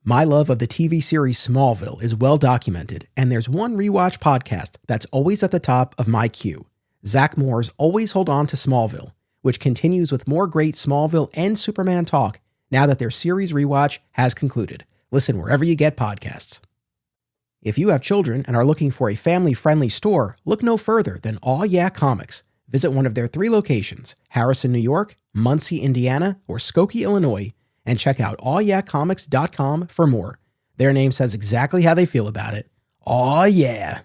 My love of the TV series Smallville is well documented, and there's one rewatch podcast that's always at the top of my queue. Zach Moore's Always Hold On to Smallville, which continues with more great Smallville and Superman talk now that their series rewatch has concluded. Listen wherever you get podcasts. If you have children and are looking for a family-friendly store, look no further than Aw Yeah Comics. Visit one of their 3 locations, Harrison, New York, Muncie, Indiana, or Skokie, Illinois, and check out awyeahcomics.com for more. Their name says exactly how they feel about it. Aw yeah.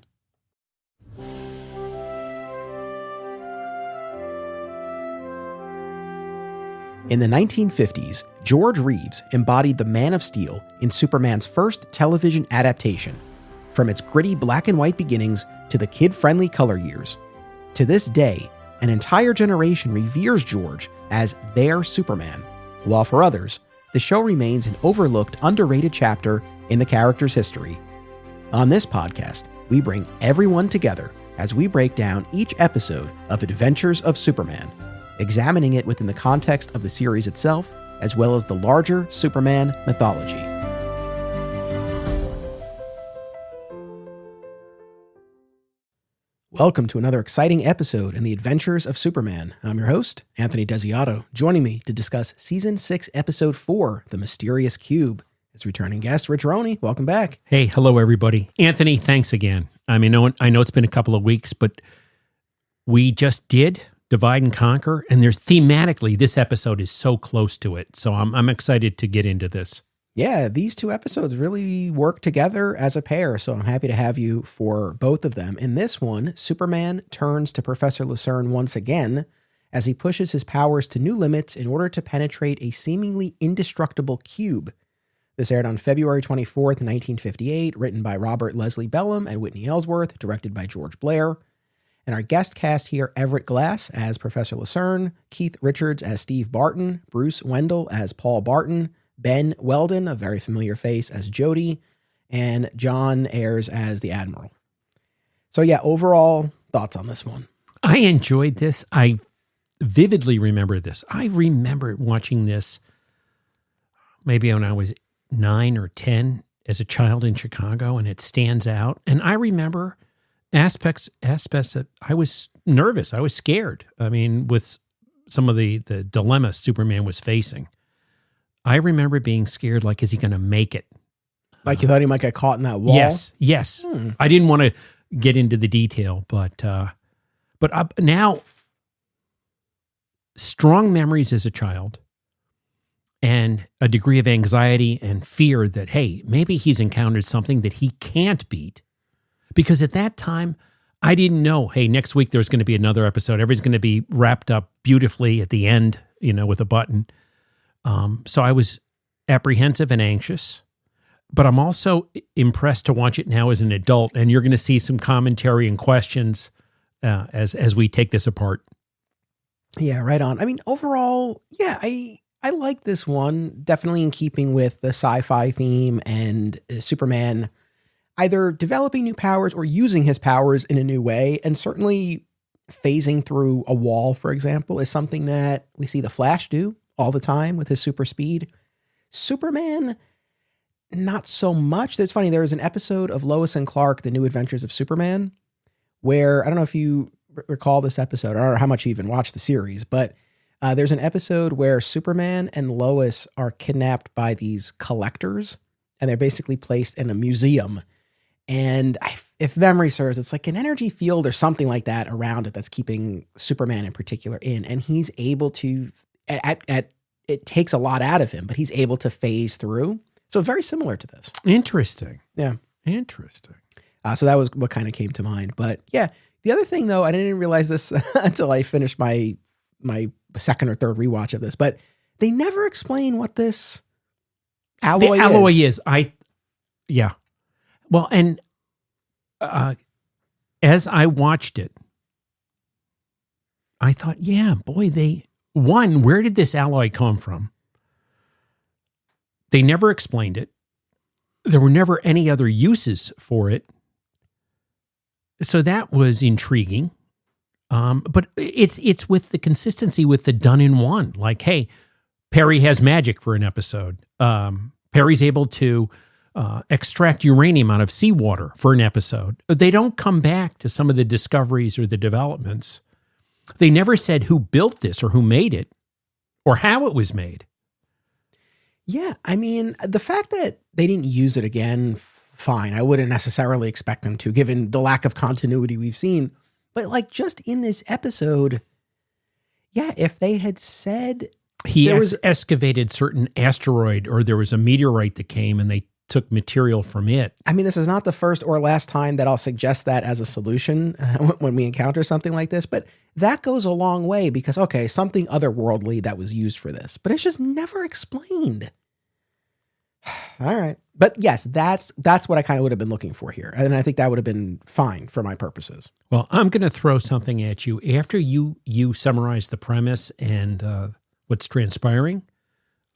In the 1950s, George Reeves embodied the Man of Steel in Superman's first television adaptation, from its gritty black and white beginnings to the kid-friendly color years. To this day, an entire generation reveres George as their Superman, while for others, the show remains an overlooked, underrated chapter in the character's history. On this podcast, we bring everyone together as we break down each episode of Adventures of Superman, examining it within the context of the series itself, as well as the larger Superman mythology. Welcome to another exciting episode in the Adventures of Superman. I'm your host, Anthony Desiato. Joining me to discuss Season 6, Episode 4, The Mysterious Cube, is returning guest Rich Roney. Welcome back. Hey, hello, everybody. Anthony, thanks again. I know it's been a couple of weeks, but we just did Divide and Conquer, and there's thematically, this episode is so close to it, so I'm excited to get into this. Yeah, these 2 episodes really work together as a pair, so I'm happy to have you for both of them. In this one, Superman turns to Professor Lucerne once again as he pushes his powers to new limits in order to penetrate a seemingly indestructible cube. This aired on February 24th, 1958, written by Robert Leslie Bellum and Whitney Ellsworth, directed by George Blair. And our guest cast here, Everett Glass as Professor Lucerne, Keith Richards as Steve Barton, Bruce Wendell as Paul Barton, Ben Weldon, a very familiar face, as Jody, and John Ayres as the Admiral. So yeah, overall thoughts on this one? I enjoyed this. I vividly remember this. I remember watching this maybe when I was 9 or 10 as a child in Chicago, and it stands out. And I remember aspects that I was nervous. I was scared. I mean, with some of the dilemma Superman was facing. I remember being scared, like, is he going to make it? Like you thought he might get caught in that wall? Yes. I didn't want to get into the detail, but now, strong memories as a child and a degree of anxiety and fear that, hey, maybe he's encountered something that he can't beat. Because at that time, I didn't know, hey, next week there's going to be another episode. Everything's going to be wrapped up beautifully at the end, with a button. So I was apprehensive and anxious, but I'm also impressed to watch it now as an adult, and you're going to see some commentary and questions as we take this apart. Yeah, right on. I mean, overall, yeah, I like this one, definitely in keeping with the sci-fi theme and Superman either developing new powers or using his powers in a new way, and certainly phasing through a wall, for example, is something that we see the Flash do all the time with his super speed. Superman, not so much. It's funny, there was an episode of Lois and Clark, The New Adventures of Superman, where, I don't know if you recall this episode, or how much you even watched the series, but there's an episode where Superman and Lois are kidnapped by these collectors, and they're basically placed in a museum. And if memory serves, it's like an energy field or something like that around it that's keeping Superman in particular in. And he's able to, it takes a lot out of him, but he's able to phase through. So very similar to this. Interesting. Yeah. Interesting. So that was what kind of came to mind. But yeah, the other thing though, I didn't realize this until I finished my second or third rewatch of this, but they never explain what this alloy is. Yeah. Well, and as I watched it, I thought, yeah, boy, where did this alloy come from? They never explained it. There were never any other uses for it. So that was intriguing. But it's with the consistency with the done in one. Like, hey, Perry has magic for an episode. Perry's able to extract uranium out of seawater for an episode. They don't come back to some of the discoveries or the developments. They never said who built this or who made it or how it was made. Yeah, I mean, the fact that they didn't use it again, fine. I wouldn't necessarily expect them to, given the lack of continuity we've seen. But like just in this episode, yeah, if they had said he excavated certain asteroid or there was a meteorite that came and they took material from it. I mean, this is not the first or last time that I'll suggest that as a solution when we encounter something like this, but that goes a long way because, okay, something otherworldly that was used for this, but it's just never explained. All right. But yes, that's what I kind of would have been looking for here. And I think that would have been fine for my purposes. Well, I'm going to throw something at you. After you summarize the premise and what's transpiring,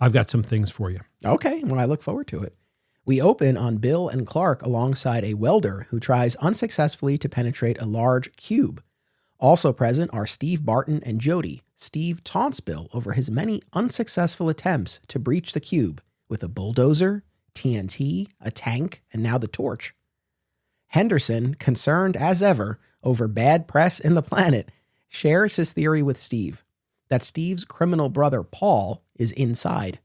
I've got some things for you. Okay. Well, I look forward to it. We open on Bill and Clark alongside a welder who tries unsuccessfully to penetrate a large cube. Also present are Steve Barton and Jody. Steve taunts Bill over his many unsuccessful attempts to breach the cube with a bulldozer, TNT, a tank, and now the torch. Henderson, concerned as ever over bad press in the planet, shares his theory with Steve that Steve's criminal brother Paul is inside.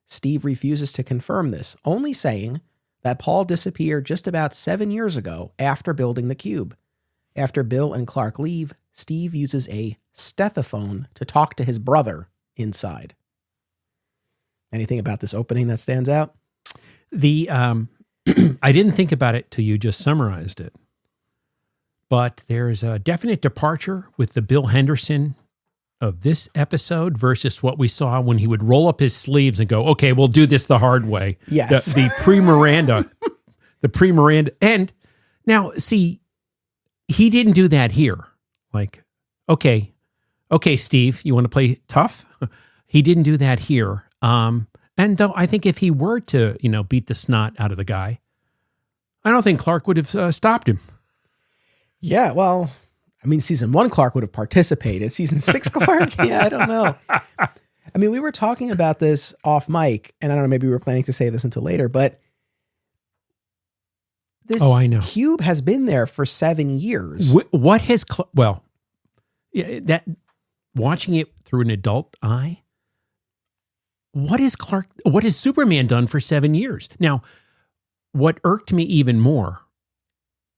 Steve refuses to confirm this, only saying that Paul disappeared just about 7 years ago after building the cube. After Bill and Clark leave, Steve uses a stethophone to talk to his brother inside. Anything about this opening that stands out? I didn't think about it till you just summarized it, but there's a definite departure with the Bill Henderson of this episode versus what we saw when he would roll up his sleeves and go, okay, we'll do this the hard way. Yes. The pre-Miranda. And now, see, he didn't do that here. Like, okay, Steve, you want to play tough? He didn't do that here. And though I think if he were to, beat the snot out of the guy, I don't think Clark would have stopped him. Yeah, well, I mean, season 1 Clark would have participated. Season 6 Clark, yeah, I don't know. I mean, we were talking about this off mic, and I don't know, maybe we were planning to say this until later, but this cube has been there for 7 years. What has, that watching it through an adult eye, what has Superman done for 7 years? Now, what irked me even more,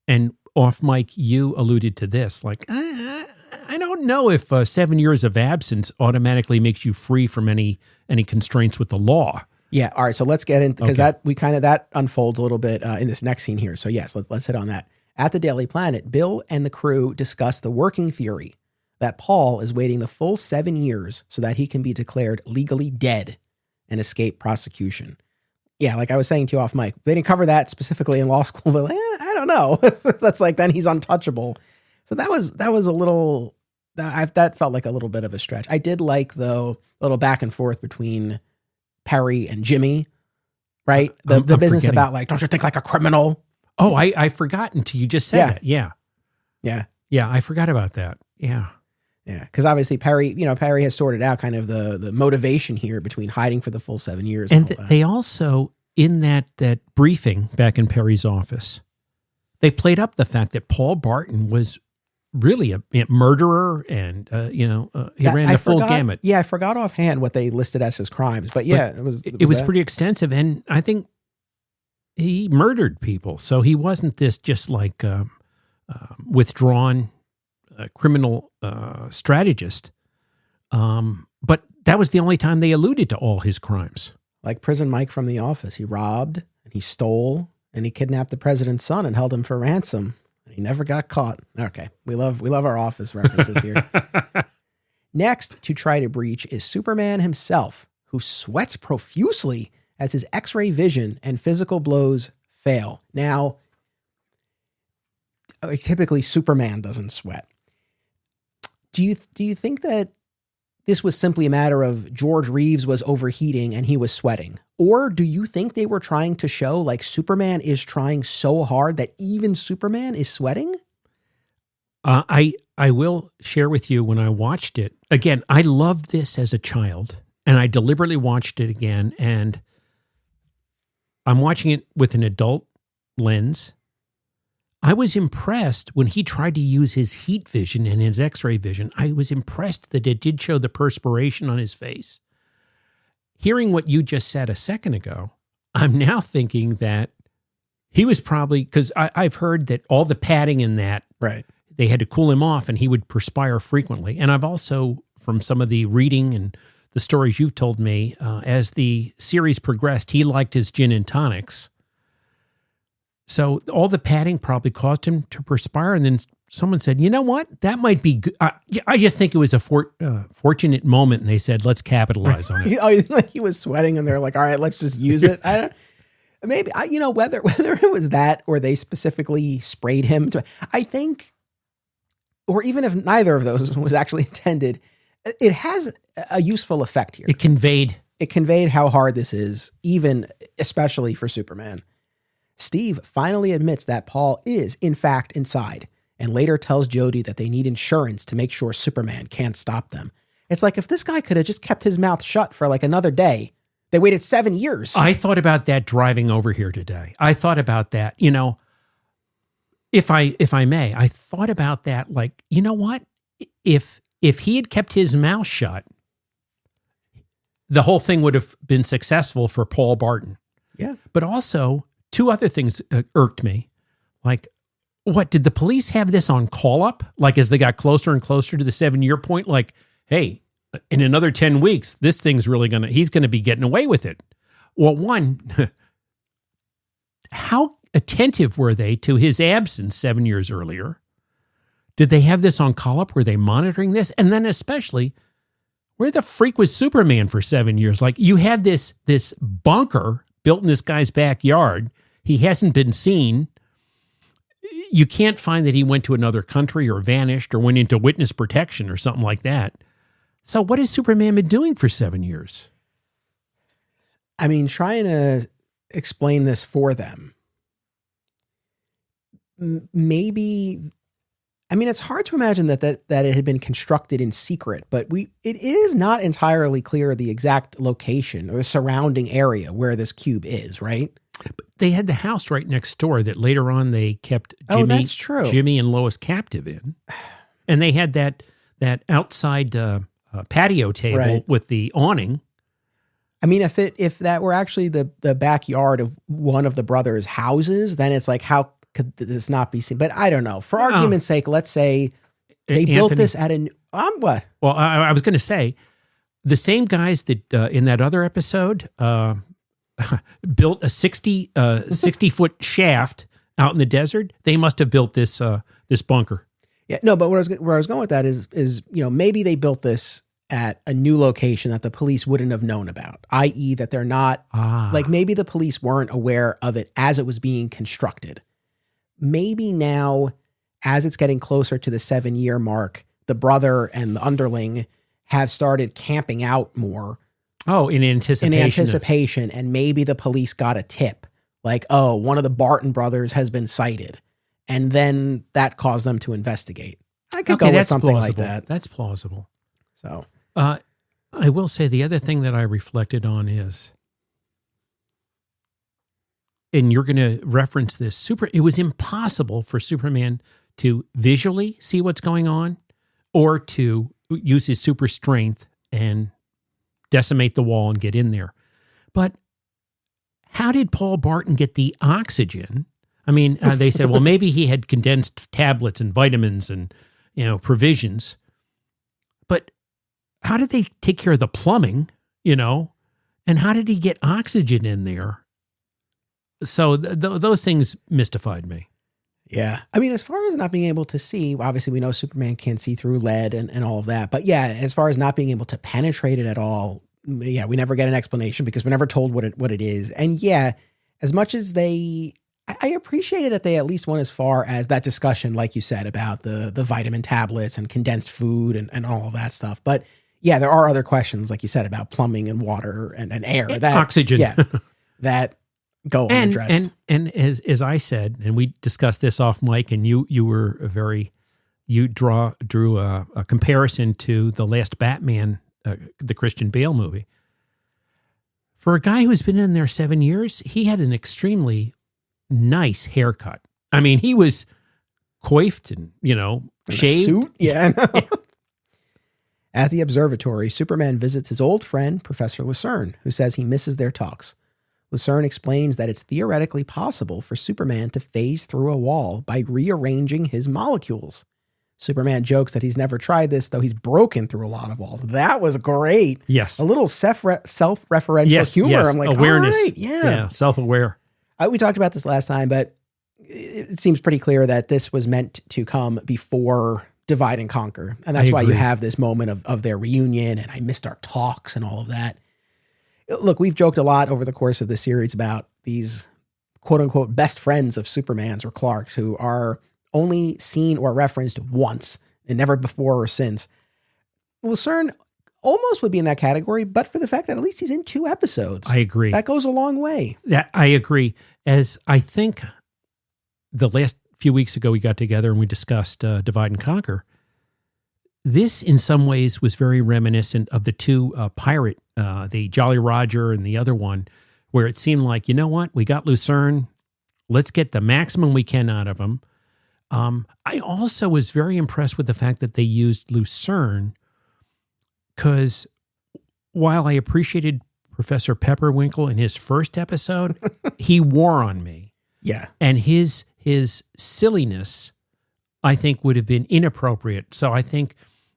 and off mic, you alluded to this, like, I don't know if 7 years of absence automatically makes you free from any constraints with the law. Yeah. All right. So let's get into, because that unfolds a little bit in this next scene here. So yes, let's hit on that. At the Daily Planet, Bill and the crew discuss the working theory that Paul is waiting the full 7 years so that he can be declared legally dead and escape prosecution. Yeah, like I was saying to you off mic, they didn't cover that specifically in law school, but I don't know. That's like, then he's untouchable. So that was a little, that felt like a little bit of a stretch. I did like, though, a little back and forth between Perry and Jimmy, right? The business about like, don't you think like a criminal? Oh, I forgot until you just said it. Yeah. Yeah, I forgot about that. Yeah. Yeah, because obviously Perry has sorted out kind of the motivation here between hiding for the full 7 years. And they also, in that briefing back in Perry's office, they played up the fact that Paul Barton was really a murderer and, he ran the full gamut. Yeah, I forgot offhand what they listed as his crimes, but yeah, it was pretty extensive. And I think he murdered people. So he wasn't this just like withdrawn criminal strategist. But that was the only time they alluded to all his crimes. Like Prison Mike from The Office. He robbed and he stole and he kidnapped the president's son and held him for ransom. He never got caught. Okay. We love our Office references here. Next to try to breach is Superman himself, who sweats profusely as his X-ray vision and physical blows fail. Now, typically Superman doesn't sweat. Do you think that this was simply a matter of George Reeves was overheating and he was sweating? Or do you think they were trying to show like Superman is trying so hard that even Superman is sweating? I will share with you when I watched it. Again, I loved this as a child and I deliberately watched it again. And I'm watching it with an adult lens. I was impressed when he tried to use his heat vision and his x-ray vision. I was impressed that it did show the perspiration on his face. Hearing what you just said a second ago, I'm now thinking that he was probably, because I've heard that all the padding in that, Right. they had to cool him off and he would perspire frequently. And I've also, from some of the reading and the stories you've told me, as the series progressed, he liked his gin and tonics. So all the padding probably caused him to perspire. And then someone said, you know what? That might be good. I just think it was a fortunate moment. And they said, let's capitalize on it. Like he was sweating and they're like, all right, let's just use it. Maybe, whether it was that or they specifically sprayed him. I think, or even if neither of those was actually intended, it has a useful effect here. It conveyed how hard this is, especially for Superman. Steve finally admits that Paul is, in fact, inside, and later tells Jody that they need insurance to make sure Superman can't stop them. It's like if this guy could have just kept his mouth shut for like another day. They waited 7 years. I thought about that driving over here today. I thought about that, if I may, I thought about that like, you know what? If he had kept his mouth shut, the whole thing would have been successful for Paul Barton. Yeah. But also, two other things irked me. Like, what, did the police have this on call-up? Like, as they got closer and closer to the 7-year point, like, hey, in another 10 weeks, this thing's really he's going to be getting away with it. Well, one, how attentive were they to his absence 7 years earlier? Did they have this on call-up? Were they monitoring this? And then especially, where the freak was Superman for 7 years? Like, you had this bunker built in this guy's backyard. He hasn't been seen. You can't find that he went to another country or vanished or went into witness protection or something like that. So what has Superman been doing for 7 years? I mean, trying to explain this for them. Maybe, it's hard to imagine that it had been constructed in secret, but it is not entirely clear the exact location or the surrounding area where this cube is, right? But they had the house right next door that later on they kept Jimmy and Lois captive in. And they had that outside patio table with the awning. I mean, if that were actually the backyard of one of the brothers' houses, then it's like, how could this not be seen? But I don't know. For argument's sake, let's say they built this at what? Well, I was going to say, the same guys that in that other episode built a 60-foot shaft out in the desert, they must have built this bunker. Yeah, no, but where I was going with that is maybe they built this at a new location that the police wouldn't have known about, i.e. that they're not, like maybe the police weren't aware of it as it was being constructed. Maybe now, as it's getting closer to the 7-year mark, the brother and the underling have started camping out more. Oh, in anticipation. And maybe the police got a tip, like, oh, one of the Barton brothers has been sighted. And then that caused them to investigate. I could go with something plausible. like that. That's plausible. So, I will say the other thing that I reflected on is, and you're going to reference this, it was impossible for Superman to visually see what's going on or to use his super strength and decimate the wall and get in there. But how did Paul Barton get the oxygen? I mean, they said, well, maybe he had condensed tablets and vitamins and, provisions. But how did they take care of the plumbing, and how did he get oxygen in there? So those things mystified me. Yeah. I mean, as far as not being able to see, obviously we know Superman can't see through lead and all of that. But yeah, as far as not being able to penetrate it at all, yeah, we never get an explanation because we're never told what it is. And yeah, as much as I appreciated that they at least went as far as that discussion, like you said, about the vitamin tablets and condensed food and all of that stuff. But yeah, there are other questions, like you said, about plumbing and water and air. That oxygen. Yeah, that go unaddressed. And as I said, and we discussed this off mic, and you drew a comparison to the last Batman, the Christian Bale movie. For a guy who's been in there 7 years, he had an extremely nice haircut. I mean, he was coiffed and, shaved. Suit? Yeah, I know. At the observatory, Superman visits his old friend, Professor Lucerne, who says he misses their talks. Lucerne explains that it's theoretically possible for Superman to phase through a wall by rearranging his molecules. Superman jokes that he's never tried this, though he's broken through a lot of walls. That was great. Yes. A little self-referential humor. Yes. I'm like, awareness. all right, yeah. Self-aware. We talked about this last time, but it seems pretty clear that this was meant to come before Divide and Conquer. And that's why you have this moment of their reunion, and I missed our talks and all of that. Look, we've joked a lot over the course of the series about these quote-unquote best friends of Superman's or Clark's who are only seen or referenced once and never before or since. Lucerne almost would be in that category, but for the fact that at least he's in 2 episodes. I agree. That goes a long way. I agree. As I think the last few weeks ago we got together and we discussed Divide and Conquer. This in some ways was very reminiscent of the 2 pirate, the Jolly Roger and the other one, where it seemed like, you know what, we got Lucerne, let's get the maximum we can out of him. I also was very impressed with the fact that they used Lucerne because while I appreciated Professor Pepperwinkle in his first episode, he wore on me. Yeah. And his silliness, I think, would have been inappropriate. So I think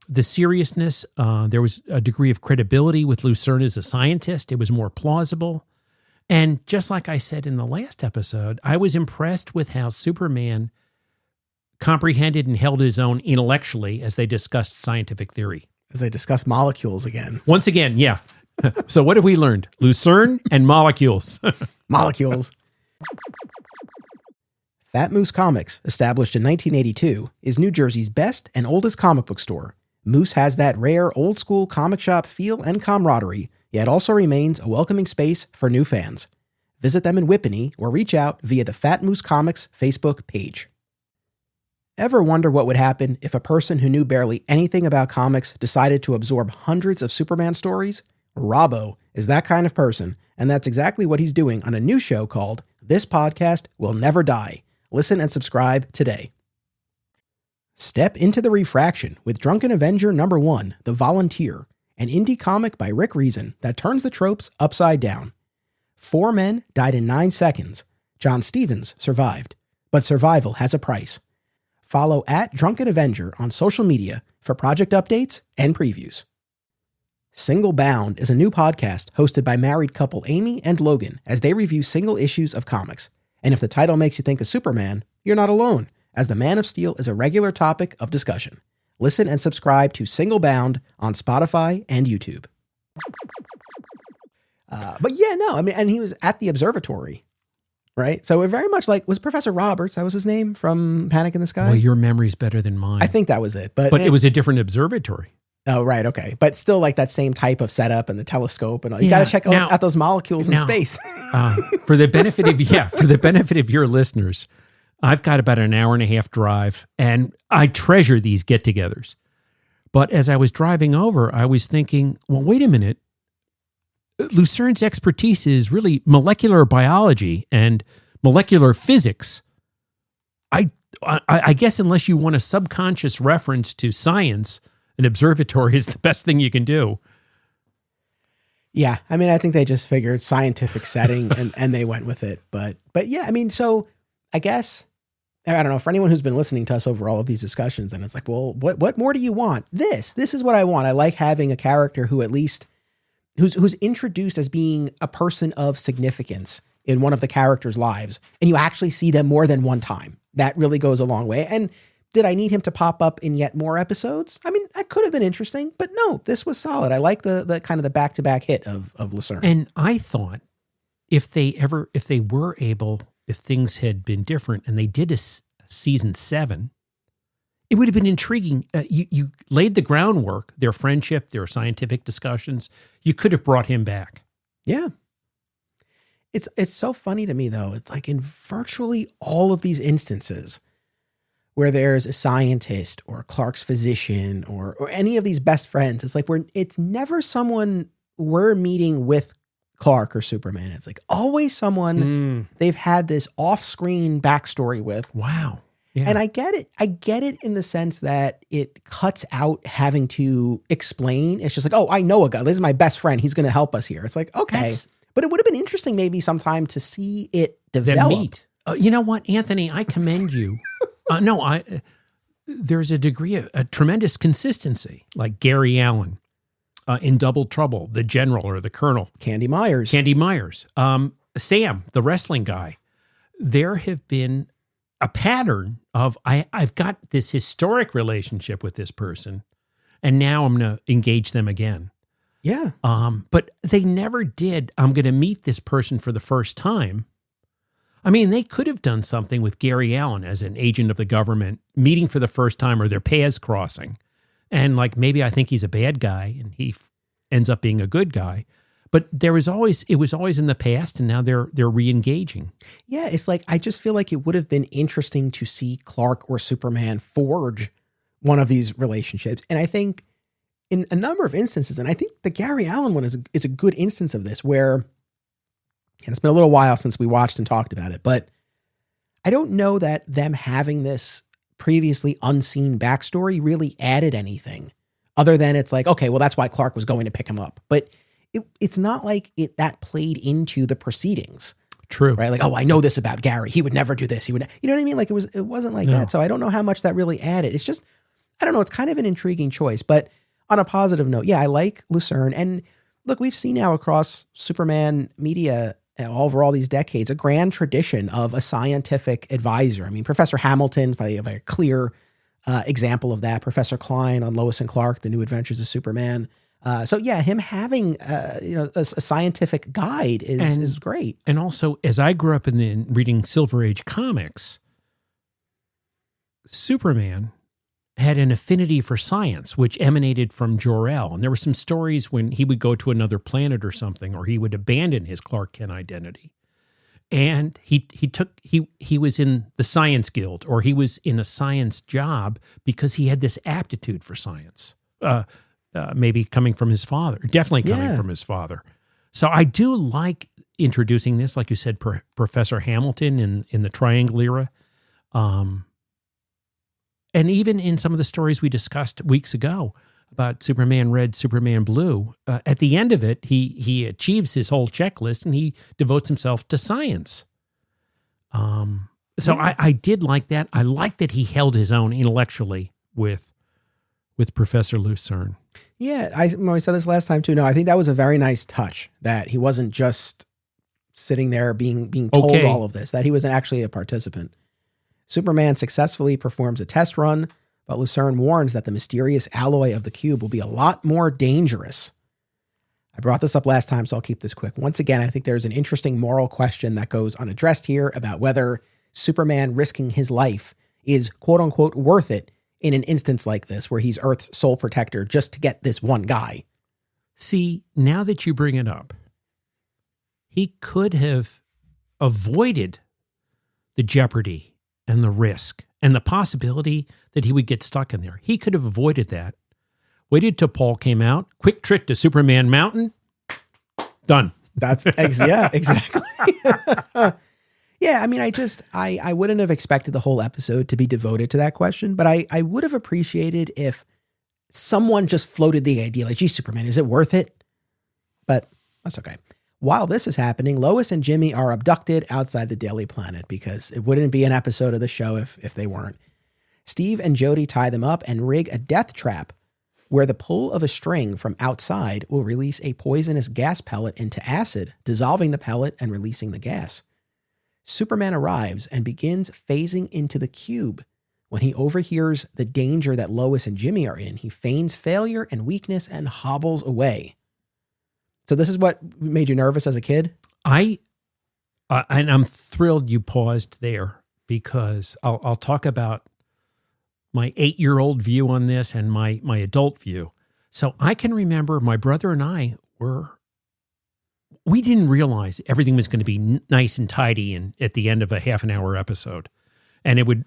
the seriousness, there was a degree of credibility with Lucerne as a scientist. It was more plausible. And just like I said in the last episode, I was impressed with how Superman comprehended and held his own intellectually as they discussed scientific theory. As they discuss molecules again. Once again, yeah. So what have we learned? Lucerne and molecules. Molecules. Fat Moose Comics, established in 1982, is New Jersey's best and oldest comic book store. Moose has that rare old-school comic shop feel and camaraderie, yet also remains a welcoming space for new fans. Visit them in Whippany or reach out via the Fat Moose Comics Facebook page. Ever wonder what would happen if a person who knew barely anything about comics decided to absorb hundreds of Superman stories? Robbo is that kind of person, and that's exactly what he's doing on a new show called This Podcast Will Never Die. Listen and subscribe today. Step into the refraction with Drunken Avenger #1, The Volunteer, an indie comic by Rick Reason that turns the tropes upside down. 4 men died in 9 seconds. John Stevens survived, but survival has a price. Follow @Drunken Avenger on social media for project updates and previews. Single Bound is a new podcast hosted by married couple Amy and Logan as they review single issues of comics. And if the title makes you think of Superman, you're not alone, as the Man of Steel is a regular topic of discussion. Listen and subscribe to Single Bound on Spotify and YouTube. But yeah, no, I mean, and he was at the observatory, right? So it very much like, was Professor Roberts, that was his name from Panic in the Sky? Well, your memory's better than mine. I think that was it. But it was a different observatory. Oh, right. Okay. But still like that same type of setup and the telescope and all. You got to check out those molecules in space. For the benefit of your listeners, I've got about an hour and a half drive and I treasure these get-togethers. But as I was driving over, I was thinking, well, wait a minute. Lucerne's expertise is really molecular biology and molecular physics. I guess unless you want a subconscious reference to science, an observatory is the best thing you can do. Yeah. I mean, I think they just figured scientific setting and they went with it. But yeah, I mean, so I guess, I don't know, for anyone who's been listening to us over all of these discussions and it's like, well, what more do you want? This is what I want. I like having a character who at least, who's introduced as being a person of significance in one of the characters' lives. And you actually see them more than one time. That really goes a long way. And did I need him to pop up in yet more episodes? I mean, that could have been interesting, but no, this was solid. I like the kind of the back-to-back hit of Lucerne. And I thought if things had been different and they did a season 7, it would have been intriguing. You laid the groundwork, their friendship, their scientific discussions. You could have brought him back. Yeah. It's so funny to me, though. It's like in virtually all of these instances where there's a scientist or Clark's physician or any of these best friends, it's like it's never someone we're meeting with Clark or Superman. It's like always someone they've had this off-screen backstory with. Wow. Yeah. And I get it. I get it in the sense that it cuts out having to explain. It's just like, oh, I know a guy. This is my best friend. He's going to help us here. It's like, okay. But it would have been interesting maybe sometime to see it develop. Meet. You know what, Anthony? I commend you. There's a degree of a tremendous consistency, like Gary Allen in Double Trouble, the general or the colonel. Candy Myers. Sam, the wrestling guy. There have been a pattern of I've got this historic relationship with this person, and now I'm going to engage them again. Yeah. But they never did. I'm going to meet this person for the first time. I mean, they could have done something with Gary Allen as an agent of the government, meeting for the first time or their paths crossing. And like, maybe I think he's a bad guy and he ends up being a good guy. But it was always in the past, and now they're re-engaging. Yeah, it's like, I just feel like it would have been interesting to see Clark or Superman forge one of these relationships. And I think in a number of instances, and I think the Gary Allen one is a good instance of this, where, and it's been a little while since we watched and talked about it, but I don't know that them having this previously unseen backstory really added anything other than it's like, okay, well, that's why Clark was going to pick him up. But it's not like that played into the proceedings. True. Right? Like, oh, I know this about Gary. He would never do this. He would, you know what I mean? Like it wasn't like that. So I don't know how much that really added. It's just, I don't know. It's kind of an intriguing choice, but on a positive note, yeah, I like Lucerne. And look, we've seen now across Superman media over all these decades, a grand tradition of a scientific advisor. I mean, Professor Hamilton's probably a very clear example of that. Professor Klein on Lois and Clark, The New Adventures of Superman. So yeah, him having a scientific guide is great. And also, as I grew up in reading Silver Age comics, Superman had an affinity for science, which emanated from Jor-El. And there were some stories when he would go to another planet or something, or he would abandon his Clark Kent identity. And he was in the Science Guild, or he was in a science job because he had this aptitude for science. Maybe coming from his father, definitely coming from his father. So I do like introducing this, like you said, Professor Hamilton in the Triangle era. And even in some of the stories we discussed weeks ago about Superman Red, Superman Blue, at the end of it, he achieves his whole checklist and he devotes himself to science. I did like that. I like that he held his own intellectually with Professor Lucerne. Yeah, when we said this last time too. No, I think that was a very nice touch that he wasn't just sitting there being told all of this, that he was actually a participant. Superman successfully performs a test run, but Lucerne warns that the mysterious alloy of the cube will be a lot more dangerous. I brought this up last time, so I'll keep this quick. Once again, I think there's an interesting moral question that goes unaddressed here about whether Superman risking his life is quote unquote worth it in an instance like this, where he's Earth's sole protector just to get this one guy. See, now that you bring it up, he could have avoided the jeopardy and the risk and the possibility that he would get stuck in there. He could have avoided that. Waited till Paul came out. Quick trip to Superman Mountain. Done. Yeah, exactly. Yeah, I mean, I wouldn't have expected the whole episode to be devoted to that question, but I would have appreciated if someone just floated the idea, like, gee, Superman, is it worth it? But that's okay. While this is happening, Lois and Jimmy are abducted outside the Daily Planet, because it wouldn't be an episode of the show if they weren't. Steve and Jody tie them up and rig a death trap where the pull of a string from outside will release a poisonous gas pellet into acid, dissolving the pellet and releasing the gas. Superman arrives and begins phasing into the cube. When he overhears the danger that Lois and Jimmy are in, he feigns failure and weakness and hobbles away. So this is what made you nervous as a kid? And I'm thrilled you paused there, because I'll talk about my 8-year-old view on this and my adult view. So I can remember my brother and I we didn't realize everything was going to be nice and tidy and at the end of a half an hour episode. And it would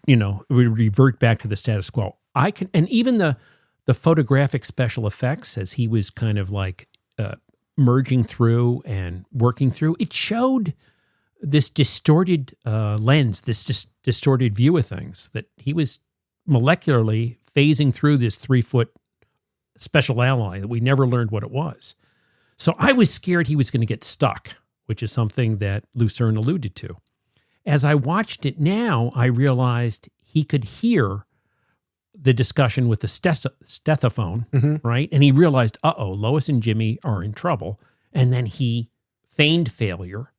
revert back to the status quo. And even the photographic special effects, as he was kind of like merging through and working through, it showed this distorted lens, this distorted view of things, that he was molecularly phasing through this 3-foot special alloy that we never learned what it was. So I was scared he was going to get stuck, which is something that Lucerne alluded to. As I watched it now, I realized he could hear the discussion with the stethophone, right? And he realized, Lois and Jimmy are in trouble. And then he feigned failure.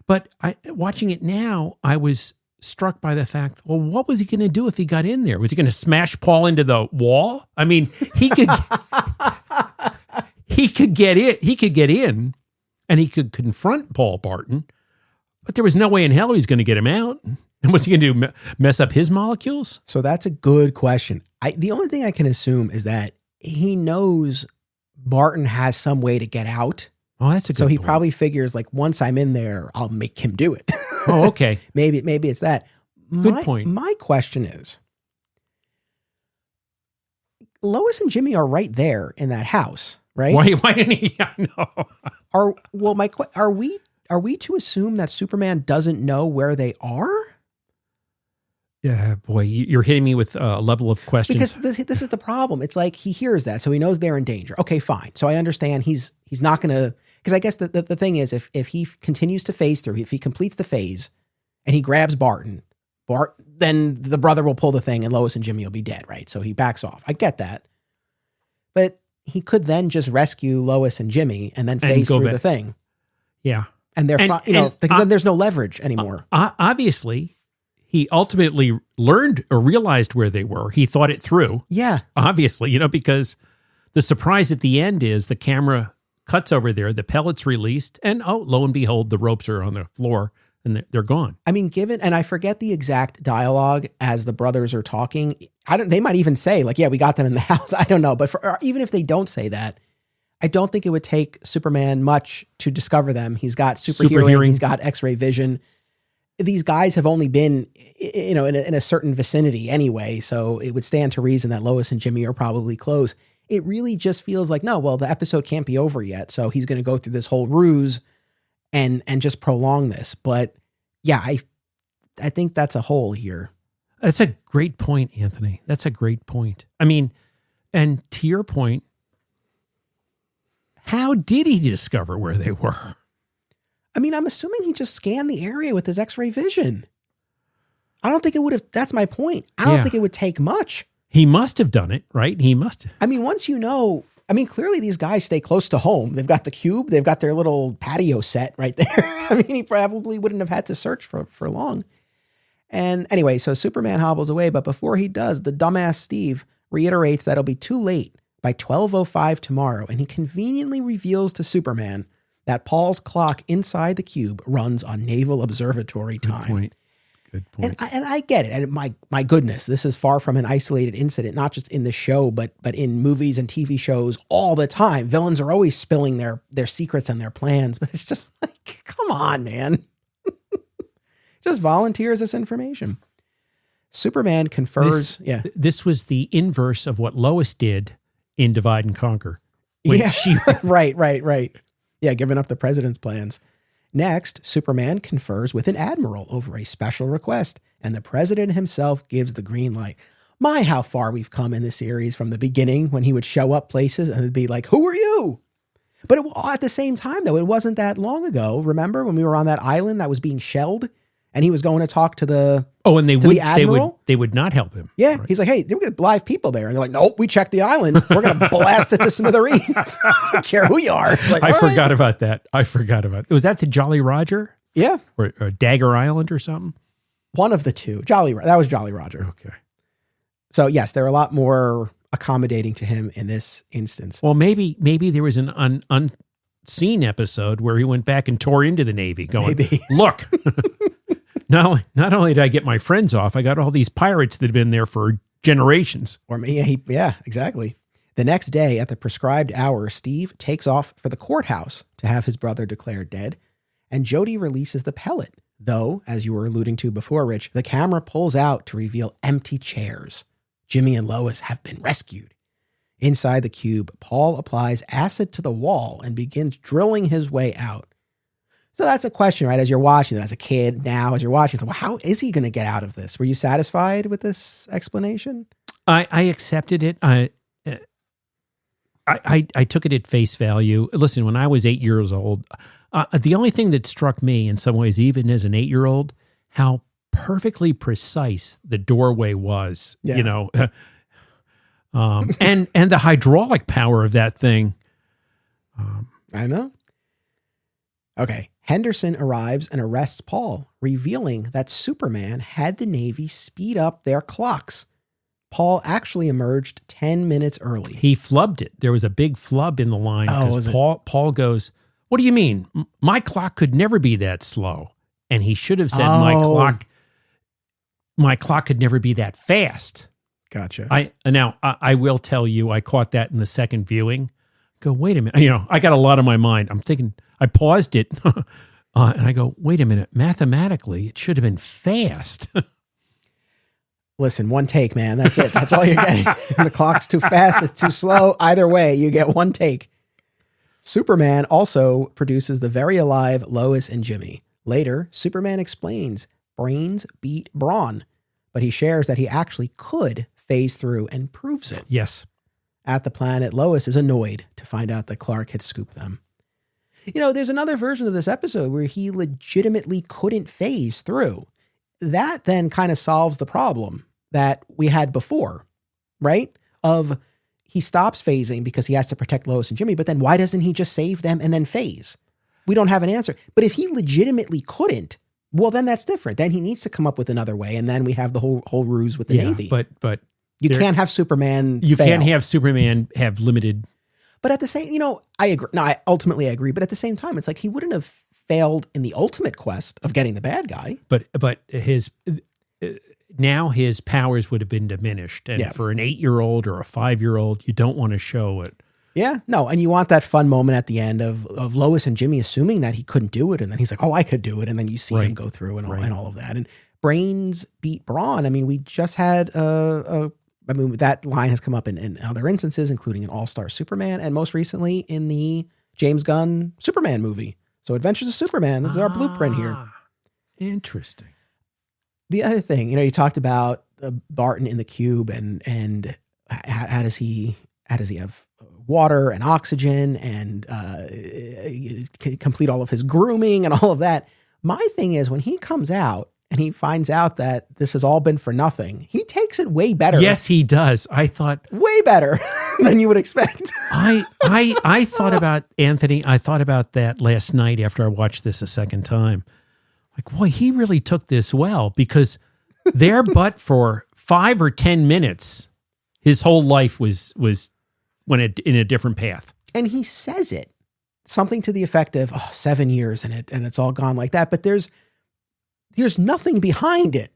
But watching it now, I was struck by the fact, well, what was he going to do if he got in there? Was he going to smash Paul into the wall? I mean, he could get in and he could confront Paul Barton, but there was no way in hell he was going to get him out. And what's he going to do, mess up his molecules? So that's a good question. The only thing I can assume is that he knows Barton has some way to get out. Oh, that's a good So he point. probably figures, like, once I'm in there, I'll make him do it. Oh, okay. Maybe it's that. Good point. My question is, Lois and Jimmy are right there in that house, right? Why didn't he? I know. Are we to assume that Superman doesn't know where they are? Yeah, boy, you're hitting me with a level of questions. Because this is the problem. It's like he hears that, so he knows they're in danger. Okay, fine. So I understand he's not going to, because I guess the thing is, if he continues to phase through, if he completes the phase and he grabs Barton, then the brother will pull the thing and Lois and Jimmy will be dead, right? So he backs off. I get that. But he could then just rescue Lois and Jimmy and then phase through the thing. Yeah. And they're fine. Then there's no leverage anymore. Obviously, he ultimately learned or realized where they were. He thought it through. Yeah. Obviously, because the surprise at the end is the camera cuts over there, the pellet's released, and lo and behold, the ropes are on the floor and they're gone. I mean, and I forget the exact dialogue as the brothers are talking. They might even say, like, yeah, we got them in the house. I don't know. But even if they don't say that, I don't think it would take Superman much to discover them. He's got super hearing. He's got X-ray vision. These guys have only been, in a certain vicinity anyway, so it would stand to reason that Lois and Jimmy are probably close. It really just feels like, no, well, the episode can't be over yet, so he's going to go through this whole ruse and just prolong this. But yeah, I think that's a hole here. That's a great point, Anthony. That's a great point. I mean, and to your point, how did he discover where they were? I mean, I'm assuming he just scanned the area with his X-ray vision. I don't think it would have. That's my point. I don't think it would take much. He must have done it, right? He must have. I mean, once clearly these guys stay close to home. They've got the cube. They've got their little patio set right there. I mean, he probably wouldn't have had to search for long. And anyway, so Superman hobbles away. But before he does, the dumbass Steve reiterates that it'll be too late by 12:05 tomorrow. And he conveniently reveals to Superman that Paul's clock inside the cube runs on Naval Observatory time. Good point. And I get it. And my goodness, this is far from an isolated incident, not just in the show, but in movies and TV shows all the time. Villains are always spilling their secrets and their plans, but it's just like, come on, man. Just volunteers this information. Superman confers. This was the inverse of what Lois did in Divide and Conquer. Right. Yeah, giving up the president's plans. Next, Superman confers with an admiral over a special request, and the president himself gives the green light. My, how far we've come in this series from the beginning when he would show up places and it'd be like, who are you? But at the same time, though, it wasn't that long ago. Remember when we were on that island that was being shelled and he was going to talk to the the admiral? They would not help him. Yeah. Right? He's like, hey, there were live people there. And they're like, nope, we checked the island. We're going to blast it to smithereens. I don't care who you are. It's like, I forgot about that. Was that the Jolly Roger? Yeah. Or Dagger Island or something? One of the two. That was Jolly Roger. Okay. So yes, they're a lot more accommodating to him in this instance. Well, maybe there was an unseen episode where he went back and tore into the Navy going, look, not only did I get my friends off, I got all these pirates that have been there for generations. Yeah, exactly. The next day at the prescribed hour, Steve takes off for the courthouse to have his brother declared dead, and Jody releases the pellet. Though, as you were alluding to before, Rich, the camera pulls out to reveal empty chairs. Jimmy and Lois have been rescued. Inside the cube, Paul applies acid to the wall and begins drilling his way out. So that's a question, right? As you're watching, as a kid now, as you're watching, so, well, how is he going to get out of this? Were you satisfied with this explanation? I accepted it. I took it at face value. Listen, when I was 8 years old, the only thing that struck me in some ways, even as an 8-year-old, how perfectly precise the doorway was, you know, and the hydraulic power of that thing. I know. Okay. Henderson arrives and arrests Paul, revealing that Superman had the Navy speed up their clocks. Paul actually emerged 10 minutes early. He flubbed it. There was a big flub in the line because Paul goes, "What do you mean? My clock could never be that slow." And he should have said, my clock could never be that fast. Gotcha. I will tell you, I caught that in the second viewing. Go, wait a minute. You know, I got a lot on my mind. I'm thinking, I paused it and I go, wait a minute. Mathematically, it should have been fast. Listen, one take, man. That's it. That's all you're getting. The clock's too fast. It's too slow. Either way, you get one take. Superman also produces the very alive Lois and Jimmy. Later, Superman explains brains beat brawn, but he shares that he actually could phase through and proves it. Yes. At the planet, Lois is annoyed to find out that Clark had scooped them. You know, there's another version of this episode where he legitimately couldn't phase through. That then kind of solves the problem that we had before, right? Of he stops phasing because he has to protect Lois and Jimmy, but then why doesn't he just save them and then phase? We don't have an answer. But if he legitimately couldn't, well, then that's different. Then he needs to come up with another way, and then we have the whole ruse with the Navy. But you can't have Superman You fail. can't have Superman have limited. But at the same, you know, I agree. No, I ultimately agree. But at the same time, it's like he wouldn't have failed in the ultimate quest of getting the bad guy. But his now his powers would have been diminished, and for an 8-year-old or a 5-year-old, you don't want to show it. Yeah, no, and you want that fun moment at the end of Lois and Jimmy assuming that he couldn't do it, and then he's like, "Oh, I could do it," and then you see him go through and all of that. And brains beat brawn. I mean, we just had that line has come up in other instances, including in All-Star Superman, and most recently in the James Gunn Superman movie. So, Adventures of Superman. This is our blueprint here. Interesting. The other thing, you know, you talked about Barton in the cube, and how does he have water and oxygen and complete all of his grooming and all of that. My thing is when he comes out and he finds out that this has all been for nothing, he takes it way better. Yes, he does. I thought way better than you would expect. I thought about Anthony. I thought about that last night after I watched this a second time. Like, boy, he really took this well, because there, but for 5 or 10 minutes, his whole life went in a different path. And he says it, something to the effect of, 7 years and it's all gone like that. But there's nothing behind it.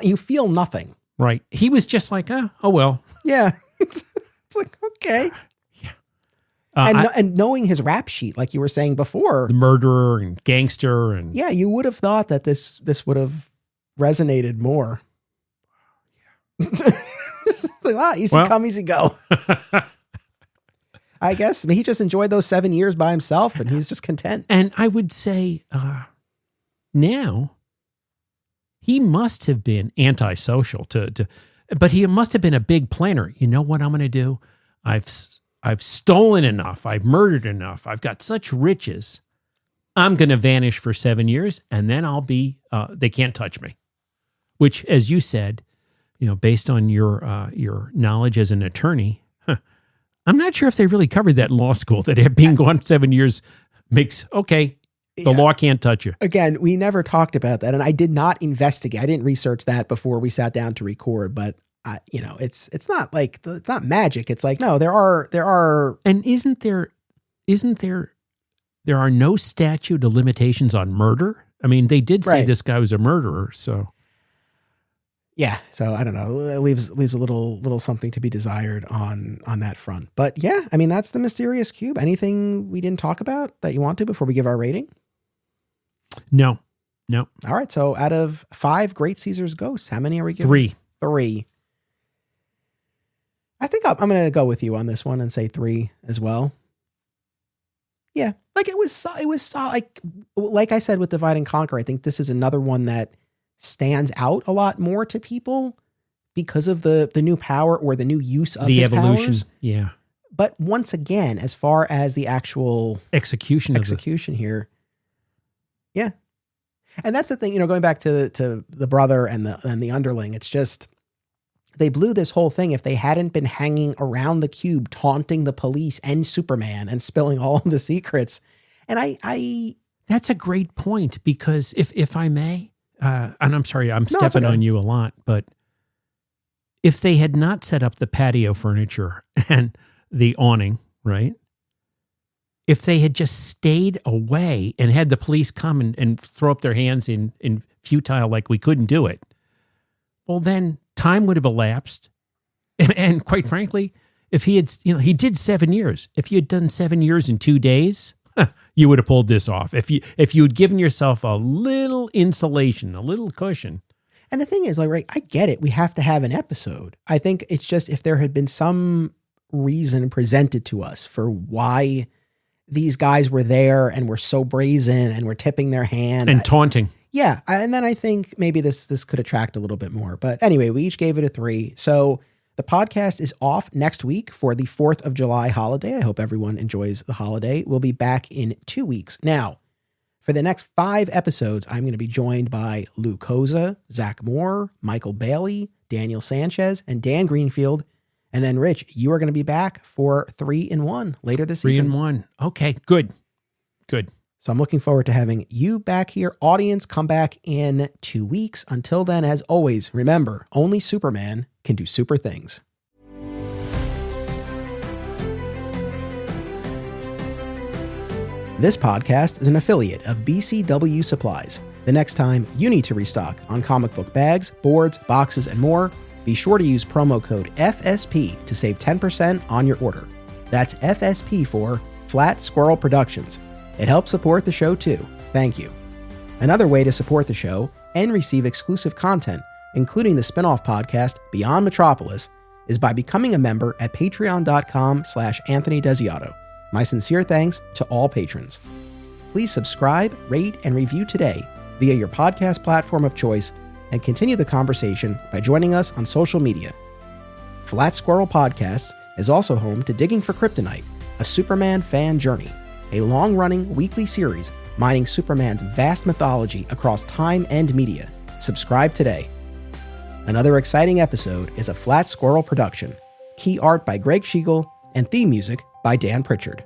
You feel nothing. Right. He was just like, oh well. Yeah. It's like, okay. Yeah. And knowing his rap sheet, like you were saying before, the murderer and gangster, and yeah, you would have thought that this would have resonated more. Yeah. Like, easy come, easy go. I guess he just enjoyed those 7 years by himself, and he's just content. And I would say now he must have been antisocial but he must have been a big planner. You know what I'm going to do? I've stolen enough. I've murdered enough. I've got such riches. I'm going to vanish for 7 years, and then I'll be, they can't touch me. Which, as you said, you know, based on your knowledge as an attorney, I'm not sure if they really covered that in law school, that being gone 7 years makes, the law can't touch you. Again, we never talked about that, and I did not investigate. I didn't research that before we sat down to record, but it's not like, it's not magic. It's like, no, there are. And isn't there are no statute of limitations on murder? I mean, they did say this guy was a murderer, so. Yeah, so I don't know. It leaves a little something to be desired on that front. But yeah, I mean, that's the mysterious cube. Anything we didn't talk about that you want to before we give our rating? No. All right, so out of 5 Great Caesar's ghosts, how many are we giving? 3. 3. I think I'm going to go with you on this one and say 3 as well. Yeah, like it was like I said with Divide and Conquer. I think this is another one that stands out a lot more to people because of the new power or the new use of the his evolution. powers. Yeah. But once again, as far as the actual execution here, yeah, and that's the thing. Going back to the brother and the underling, it's just they blew this whole thing. If they hadn't been hanging around the cube, taunting the police and Superman and spilling all of the secrets, and I that's a great point, because if I may, and I'm sorry, I'm it's stepping okay. on you a lot, but if they had not set up the patio furniture and the awning, right? If they had just stayed away and had the police come and throw up their hands in futile, like we couldn't do it, well, then time would have elapsed. And quite frankly, if he had, he did 7 years. If you had done 7 years in 2 days, you would have pulled this off. If you had given yourself a little insulation, a little cushion. And the thing is, like, right, I get it. We have to have an episode. I think it's just if there had been some reason presented to us for why these guys were there and were so brazen and were tipping their hand and taunting. Yeah. And then I think maybe this could attract a little bit more. But anyway, we each gave it a 3. So the podcast is off next week for the 4th of July holiday. I hope everyone enjoys the holiday. We'll be back in 2 weeks. Now, for the next 5 episodes, I'm going to be joined by Lou Koza, Zach Moore, Michael Bailey, Daniel Sanchez, and Dan Greenfield. And then, Rich, you are going to be back for 3-in-1 later this season. 3-in-1. Okay, good. So I'm looking forward to having you back here. Audience, come back in 2 weeks. Until then, as always, remember, only Superman can do super things. This podcast is an affiliate of BCW Supplies. The next time you need to restock on comic book bags, boards, boxes, and more, be sure to use promo code FSP to save 10% on your order. That's FSP for Flat Squirrel Productions. It helps support the show too. Thank you. Another way to support the show and receive exclusive content, including the spin-off podcast Beyond Metropolis, is by becoming a member at patreon.com/Anthony Desiato. My sincere thanks to all patrons. Please subscribe, rate, and review today via your podcast platform of choice, and continue the conversation by joining us on social media. Flat Squirrel Podcasts is also home to Digging for Kryptonite, a Superman fan journey, a long-running weekly series mining Superman's vast mythology across time and media. Subscribe today. Another exciting episode is a Flat Squirrel production. Key art by Greg Schiegel and theme music by Dan Pritchard.